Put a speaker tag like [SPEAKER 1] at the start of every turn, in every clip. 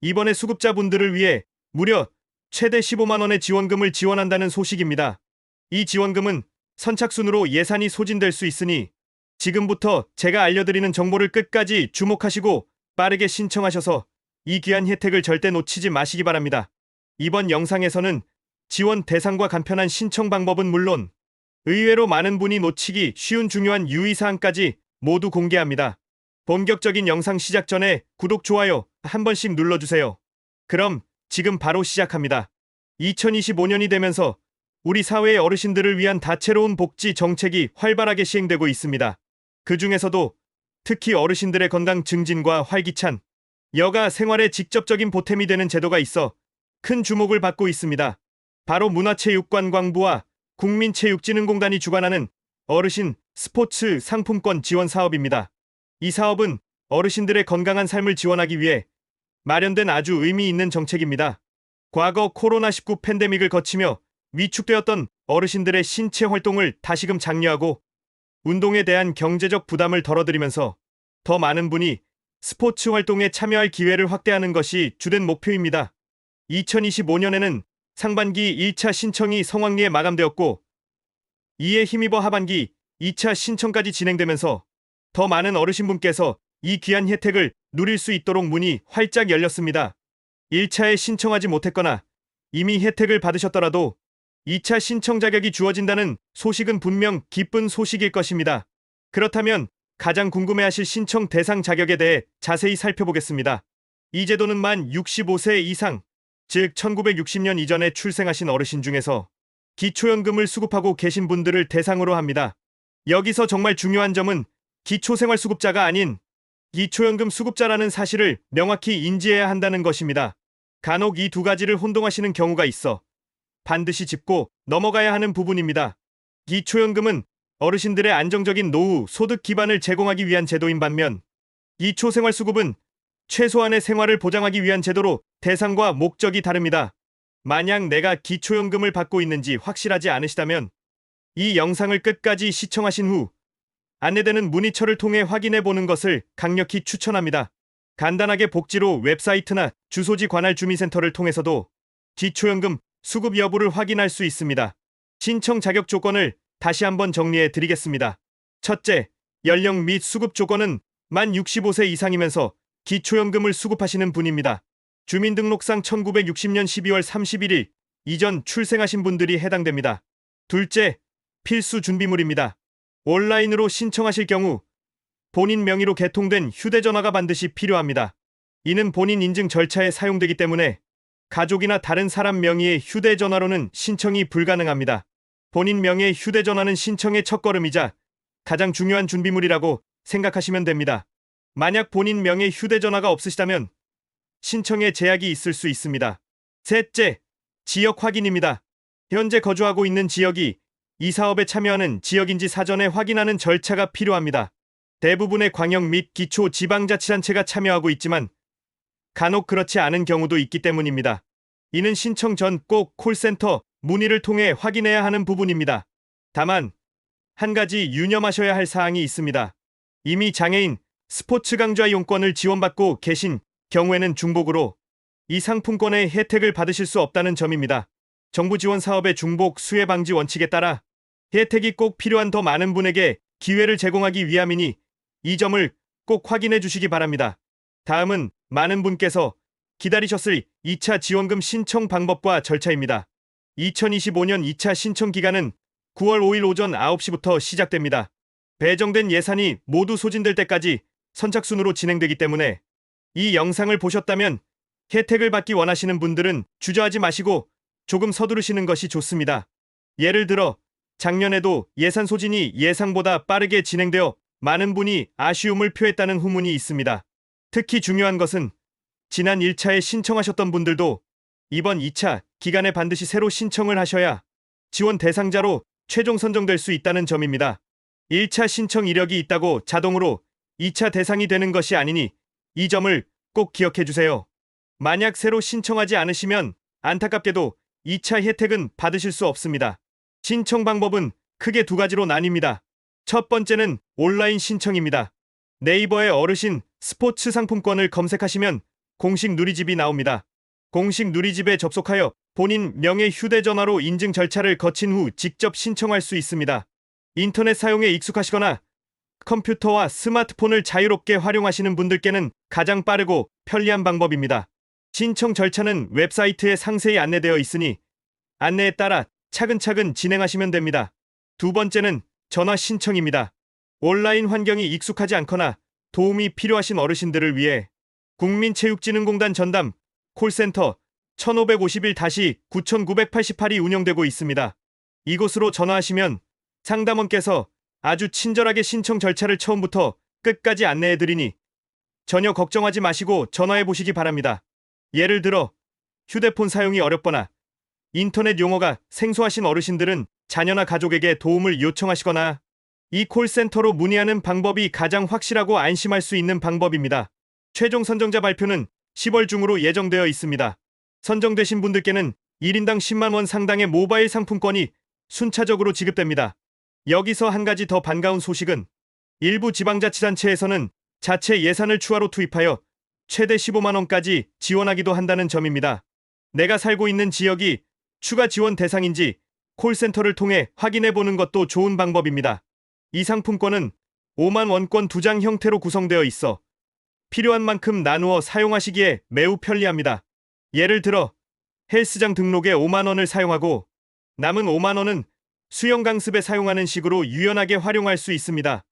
[SPEAKER 1] 이번에 수급자분들을 위해 무려 최대 15만 원의 지원금을 지원한다는 소식입니다. 이 지원금은 선착순으로 예산이 소진될 수 있으니 지금부터 제가 알려드리는 정보를 끝까지 주목하시고 빠르게 신청하셔서 이 귀한 혜택을 절대 놓치지 마시기 바랍니다. 이번 영상에서는 지원 대상과 간편한 신청 방법은 물론 의외로 많은 분이 놓치기 쉬운 중요한 유의사항까지 모두 공개합니다. 본격적인 영상 시작 전에 구독, 좋아요 한 번씩 눌러주세요. 그럼 지금 바로 시작합니다. 2025년이 되면서 우리 사회의 어르신들을 위한 다채로운 복지 정책이 활발하게 시행되고 있습니다. 그 중에서도 특히 어르신들의 건강 증진과 활기찬 여가 생활에 직접적인 보탬이 되는 제도가 있어 큰 주목을 받고 있습니다. 바로 문화체육관광부와 국민체육진흥공단이 주관하는 어르신 스포츠 상품권 지원 사업입니다. 이 사업은 어르신들의 건강한 삶을 지원하기 위해 마련된 아주 의미 있는 정책입니다. 과거 코로나19 팬데믹을 거치며 위축되었던 어르신들의 신체 활동을 다시금 장려하고 운동에 대한 경제적 부담을 덜어드리면서 더 많은 분이 스포츠 활동에 참여할 기회를 확대하는 것이 주된 목표입니다. 2025년에는 상반기 1차 신청이 성황리에 마감되었고 이에 힘입어 하반기 2차 신청까지 진행되면서 더 많은 어르신분께서 이 귀한 혜택을 누릴 수 있도록 문이 활짝 열렸습니다. 1차에 신청하지 못했거나 이미 혜택을 받으셨더라도 2차 신청 자격이 주어진다는 소식은 분명 기쁜 소식일 것입니다. 그렇다면 가장 궁금해하실 신청 대상 자격에 대해 자세히 살펴보겠습니다. 이 제도는 만 65세 이상, 즉 1960년 이전에 출생하신 어르신 중에서 기초연금을 수급하고 계신 분들을 대상으로 합니다. 여기서 정말 중요한 점은 기초생활수급자가 아닌 기초연금 수급자라는 사실을 명확히 인지해야 한다는 것입니다. 간혹 이 두 가지를 혼동하시는 경우가 있어 반드시 짚고 넘어가야 하는 부분입니다. 기초연금은 어르신들의 안정적인 노후 소득 기반을 제공하기 위한 제도인 반면 기초생활수급은 최소한의 생활을 보장하기 위한 제도로 대상과 목적이 다릅니다. 만약 내가 기초연금을 받고 있는지 확실하지 않으시다면 이 영상을 끝까지 시청하신 후 안내되는 문의처를 통해 확인해 보는 것을 강력히 추천합니다. 간단하게 복지로 웹사이트나 주소지 관할 주민센터를 통해서도 기초연금 수급 여부를 확인할 수 있습니다. 신청 자격 조건을 다시 한번 정리해 드리겠습니다. 첫째, 연령 및 수급 조건은 만 65세 이상이면서 기초연금을 수급하시는 분입니다. 주민등록상 1960년 12월 31일 이전 출생하신 분들이 해당됩니다. 둘째, 필수 준비물입니다. 온라인으로 신청하실 경우 본인 명의로 개통된 휴대전화가 반드시 필요합니다. 이는 본인 인증 절차에 사용되기 때문에 가족이나 다른 사람 명의의 휴대전화로는 신청이 불가능합니다. 본인 명의의 휴대전화는 신청의 첫걸음이자 가장 중요한 준비물이라고 생각하시면 됩니다. 만약 본인 명의 휴대전화가 없으시다면 신청에 제약이 있을 수 있습니다. 셋째, 지역 확인입니다. 현재 거주하고 있는 지역이 이 사업에 참여하는 지역인지 사전에 확인하는 절차가 필요합니다. 대부분의 광역 및 기초 지방자치단체가 참여하고 있지만 간혹 그렇지 않은 경우도 있기 때문입니다. 이는 신청 전 꼭 콜센터 문의를 통해 확인해야 하는 부분입니다. 다만 한 가지 유념하셔야 할 사항이 있습니다. 이미 장애인 스포츠 강좌 이용권을 지원받고 계신 경우에는 중복으로 이 상품권의 혜택을 받으실 수 없다는 점입니다. 정부 지원 사업의 중복 수혜 방지 원칙에 따라 혜택이 꼭 필요한 더 많은 분에게 기회를 제공하기 위함이니 이 점을 꼭 확인해 주시기 바랍니다. 다음은 많은 분께서 기다리셨을 2차 지원금 신청 방법과 절차입니다. 2025년 2차 신청 기간은 9월 5일 오전 9시부터 시작됩니다. 배정된 예산이 모두 소진될 때까지 선착순으로 진행되기 때문에 이 영상을 보셨다면 혜택을 받기 원하시는 분들은 주저하지 마시고 조금 서두르시는 것이 좋습니다. 예를 들어 작년에도 예산 소진이 예상보다 빠르게 진행되어 많은 분이 아쉬움을 표했다는 후문이 있습니다. 특히 중요한 것은 지난 1차에 신청하셨던 분들도 이번 2차 기간에 반드시 새로 신청을 하셔야 지원 대상자로 최종 선정될 수 있다는 점입니다. 1차 신청 이력이 있다고 자동으로 2차 대상이 되는 것이 아니니 이 점을 꼭 기억해 주세요. 만약 새로 신청하지 않으시면 안타깝게도 2차 혜택은 받으실 수 없습니다. 신청 방법은 크게 두 가지로 나뉩니다. 첫 번째는 온라인 신청입니다. 네이버에 어르신 스포츠 상품권을 검색하시면 공식 누리집이 나옵니다. 공식 누리집에 접속하여 본인 명의 휴대전화로 인증 절차를 거친 후 직접 신청할 수 있습니다. 인터넷 사용에 익숙하시거나 컴퓨터와 스마트폰을 자유롭게 활용하시는 분들께는 가장 빠르고 편리한 방법입니다. 신청 절차는 웹사이트에 상세히 안내되어 있으니 안내에 따라 차근차근 진행하시면 됩니다. 두 번째는 전화 신청입니다. 온라인 환경이 익숙하지 않거나 도움이 필요하신 어르신들을 위해 국민체육진흥공단 전담 콜센터 1551-9988이 운영되고 있습니다. 이곳으로 전화하시면 상담원께서 아주 친절하게 신청 절차를 처음부터 끝까지 안내해드리니 전혀 걱정하지 마시고 전화해 보시기 바랍니다. 예를 들어 휴대폰 사용이 어렵거나 인터넷 용어가 생소하신 어르신들은 자녀나 가족에게 도움을 요청하시거나 이 콜센터로 문의하는 방법이 가장 확실하고 안심할 수 있는 방법입니다. 최종 선정자 발표는 10월 중으로 예정되어 있습니다. 선정되신 분들께는 1인당 10만 원 상당의 모바일 상품권이 순차적으로 지급됩니다. 여기서 한 가지 더 반가운 소식은 일부 지방자치단체에서는 자체 예산을 추가로 투입하여 최대 15만 원까지 지원하기도 한다는 점입니다. 내가 살고 있는 지역이 추가 지원 대상인지 콜센터를 통해 확인해 보는 것도 좋은 방법입니다. 이 상품권은 5만 원권 2장 형태로 구성되어 있어 필요한 만큼 나누어 사용하시기에 매우 편리합니다. 예를 들어 헬스장 등록에 5만 원을 사용하고 남은 5만 원은 수영 강습에 사용하는 식으로 유연하게 활용할 수 있습니다.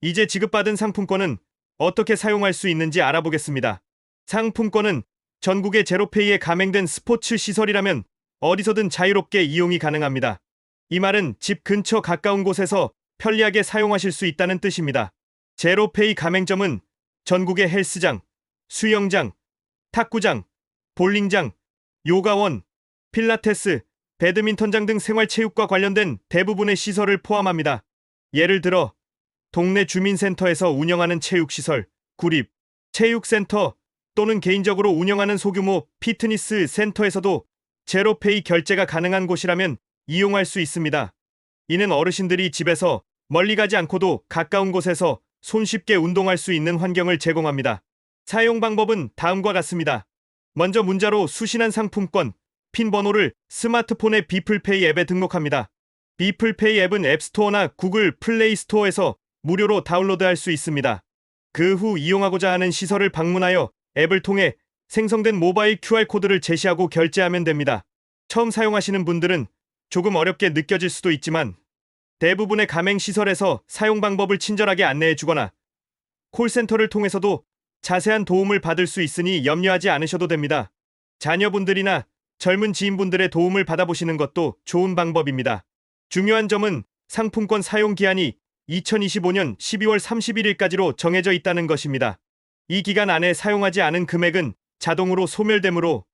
[SPEAKER 1] 이제 지급받은 상품권은 어떻게 사용할 수 있는지 알아보겠습니다. 상품권은 전국의 제로페이에 가맹된 스포츠 시설이라면 어디서든 자유롭게 이용이 가능합니다. 이 말은 집 근처 가까운 곳에서 편리하게 사용하실 수 있다는 뜻입니다. 제로페이 가맹점은 전국의 헬스장, 수영장, 탁구장, 볼링장, 요가원, 필라테스, 배드민턴장 등 생활체육과 관련된 대부분의 시설을 포함합니다. 예를 들어 동네 주민센터에서 운영하는 체육시설, 구립, 체육센터 또는 개인적으로 운영하는 소규모 피트니스 센터에서도 제로페이 결제가 가능한 곳이라면 이용할 수 있습니다. 이는 어르신들이 집에서 멀리 가지 않고도 가까운 곳에서 손쉽게 운동할 수 있는 환경을 제공합니다. 사용 방법은 다음과 같습니다. 먼저 문자로 수신한 상품권, 핀 번호를 스마트폰의 비플페이 앱에 등록합니다. 비플페이 앱은 앱스토어나 구글 플레이 스토어에서 무료로 다운로드할 수 있습니다. 그 후 이용하고자 하는 시설을 방문하여 앱을 통해 생성된 모바일 QR코드를 제시하고 결제하면 됩니다. 처음 사용하시는 분들은 조금 어렵게 느껴질 수도 있지만 대부분의 가맹시설에서 사용 방법을 친절하게 안내해 주거나 콜센터를 통해서도 자세한 도움을 받을 수 있으니 염려하지 않으셔도 됩니다. 자녀분들이나 젊은 지인분들의 도움을 받아보시는 것도 좋은 방법입니다. 중요한 점은 상품권 사용 기한이 2025년 12월 31일까지로 정해져 있다는 것입니다. 이 기간 안에 사용하지 않은 금액은 자동으로 소멸되므로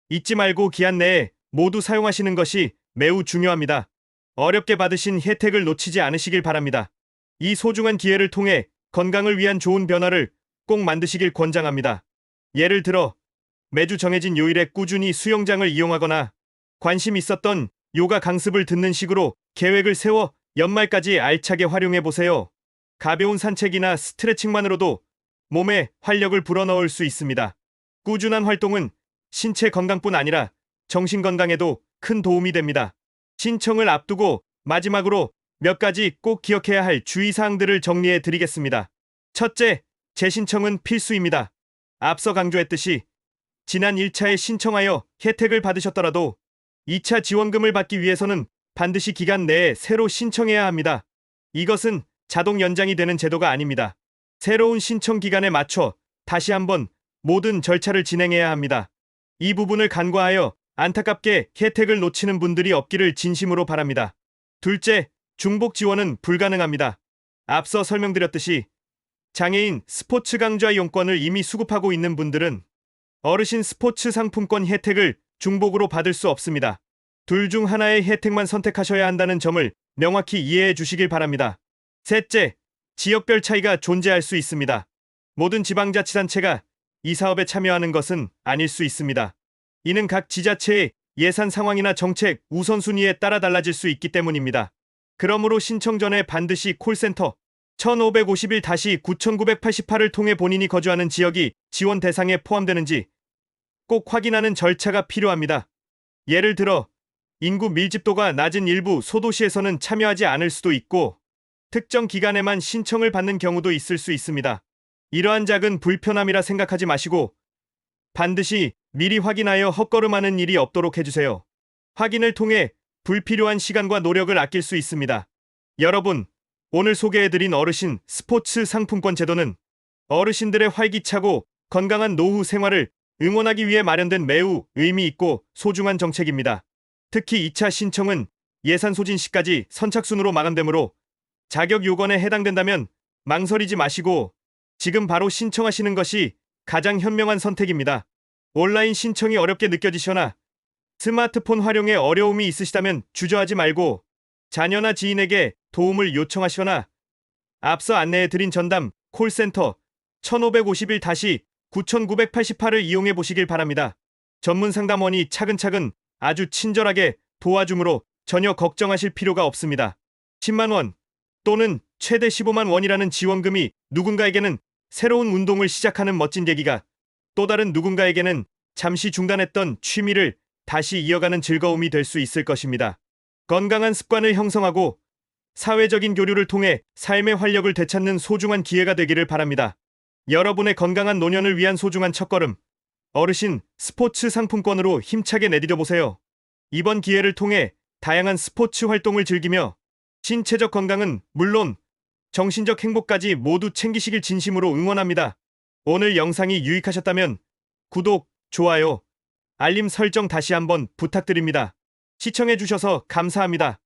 [SPEAKER 1] 잊지 말고 기한 내에 모두 사용하시는 것이 매우 중요합니다. 어렵게 받으신 혜택을 놓치지 않으시길 바랍니다. 이 소중한 기회를 통해 건강을 위한 좋은 변화를 꼭 만드시길 권장합니다. 예를 들어 매주 정해진 요일에 꾸준히 수영장을 이용하거나 관심 있었던 요가 강습을 듣는 식으로 계획을 세워 연말까지 알차게 활용해 보세요. 가벼운 산책이나 스트레칭만으로도 몸에 활력을 불어넣을 수 있습니다. 꾸준한 활동은 신체 건강뿐 아니라 정신 건강에도 큰 도움이 됩니다. 신청을 앞두고 마지막으로 몇 가지 꼭 기억해야 할 주의사항들을 정리해 드리겠습니다. 첫째, 재신청은 필수입니다. 앞서 강조했듯이 지난 1차에 신청하여 혜택을 받으셨더라도 2차 지원금을 받기 위해서는 반드시 기간 내에 새로 신청해야 합니다. 이것은 자동 연장이 되는 제도가 아닙니다. 새로운 신청 기간에 맞춰 다시 한번 모든 절차를 진행해야 합니다. 이 부분을 간과하여 안타깝게 혜택을 놓치는 분들이 없기를 진심으로 바랍니다. 둘째, 중복 지원은 불가능합니다. 앞서 설명드렸듯이 장애인 스포츠 강좌 이용권을 이미 수급하고 있는 분들은 어르신 스포츠 상품권 혜택을 중복으로 받을 수 없습니다. 둘 중 하나의 혜택만 선택하셔야 한다는 점을 명확히 이해해 주시길 바랍니다. 셋째, 지역별 차이가 존재할 수 있습니다. 모든 지방자치단체가 이 사업에 참여하는 것은 아닐 수 있습니다. 이는 각 지자체의 예산 상황이나 정책 우선순위에 따라 달라질 수 있기 때문입니다. 그러므로 신청 전에 반드시 콜센터 1551-9988을 통해 본인이 거주하는 지역이 지원 대상에 포함되는지 꼭 확인하는 절차가 필요합니다. 예를 들어 인구 밀집도가 낮은 일부 소도시에서는 참여하지 않을 수도 있고 특정 기간에만 신청을 받는 경우도 있을 수 있습니다. 이러한 작은 불편함이라 생각하지 마시고 반드시 미리 확인하여 헛걸음하는 일이 없도록 해주세요. 확인을 통해 불필요한 시간과 노력을 아낄 수 있습니다. 여러분, 오늘 소개해드린 어르신 스포츠 상품권 제도는 어르신들의 활기차고 건강한 노후 생활을 응원하기 위해 마련된 매우 의미 있고 소중한 정책입니다. 특히 2차 신청은 예산 소진 시까지 선착순으로 마감되므로 자격 요건에 해당된다면 망설이지 마시고 지금 바로 신청하시는 것이 가장 현명한 선택입니다. 온라인 신청이 어렵게 느껴지시거나 스마트폰 활용에 어려움이 있으시다면 주저하지 말고 자녀나 지인에게 도움을 요청하시거나 앞서 안내해드린 전담 콜센터 1551-9988을 이용해 보시길 바랍니다. 전문 상담원이 차근차근 아주 친절하게 도와주므로 전혀 걱정하실 필요가 없습니다. 10만 원 또는 최대 15만 원이라는 지원금이 누군가에게는 새로운 운동을 시작하는 멋진 계기가, 또 다른 누군가에게는 잠시 중단했던 취미를 다시 이어가는 즐거움이 될 수 있을 것입니다. 건강한 습관을 형성하고 사회적인 교류를 통해 삶의 활력을 되찾는 소중한 기회가 되기를 바랍니다. 여러분의 건강한 노년을 위한 소중한 첫걸음, 어르신 스포츠 상품권으로 힘차게 내디뎌 보세요. 이번 기회를 통해 다양한 스포츠 활동을 즐기며 신체적 건강은 물론 정신적 행복까지 모두 챙기시길 진심으로 응원합니다. 오늘 영상이 유익하셨다면 구독, 좋아요, 알림 설정 다시 한번 부탁드립니다. 시청해주셔서 감사합니다.